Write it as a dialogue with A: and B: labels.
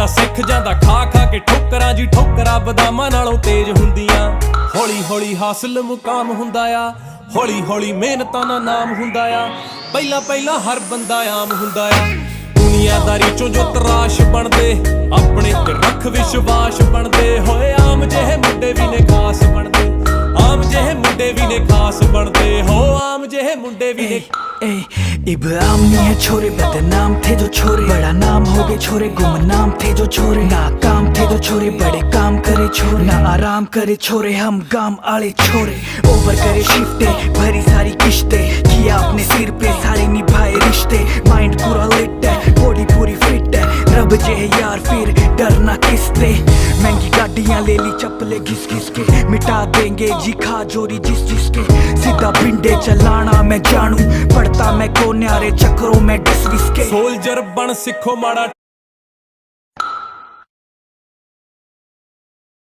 A: ਤਾਂ ਸਿੱਖ ਜਾਂਦਾ ਖਾ ਖਾ ਕੇ ਠੋਕਰਾਂ ਜੀ, ਠੋਕਰਾਂ ਬਦਾਮਾਂ ਨਾਲੋਂ ਤੇਜ਼ ਹੁੰਦੀਆਂ। ਹੌਲੀ ਹੌਲੀ ਹਾਸਲ ਮੁਕਾਮ ਹੁੰਦਾ ਆ, ਹੌਲੀ ਹੌਲੀ ਮਿਹਨਤਾਂ ਦਾ ਨਾਮ ਹੁੰਦਾ ਆ। ਪਹਿਲਾਂ ਪਹਿਲਾਂ ਹਰ ਬੰਦਾ ਆਮ ਹੁੰਦਾ ਆ, ਦੁਨੀਆਦਾਰੀ ਚੋਂ ਜੋ ਤਰਾਸ਼ ਬਣਦੇ, ਆਪਣੇ ਤੇ ਰੱਖ ਵਿਸ਼ਵਾਸ ਬਣਦੇ ਹੋਏ। ਆਮ ਜਿਹੇ ਮੁੰਡੇ ਵੀ ਨੇ ਖਾਸ ਬਣਦੇ, ਆਮ ਜਿਹੇ ਮੁੰਡੇ भी ने खास बनते हो, आम जेहे मुंडे भी ने।
B: इब्राहिम नहीं है छोरे, बदनाम थे जो छोरे, बड़ा नाम हो गए छोरे, गुमनाम थे जो छोरे, नाकाम थे जो छोरे, बड़े काम करे छोरे, ना आराम करे छोरे, हम गाम आले छोरे। ओवर करे शिफ्टे, भरी सारी किश्ते, किया अपने सिर पे सारे निभाए रिश्ते, माइंड पूरा लिट है, बॉडी पूरी फिट है, रब जेहे यार फिर डरना किसते। महंगी गाड़ियां ले ली चप्पले घिस घिस के, मिटा देंगे जी खा जोरी जिस जिसके, सीधा पिंडे चलाना मैं जानू, पड़ता मैं को न्यारे चक्करों में डिस विस के।
A: सोल्जर बन सिखो माड़ा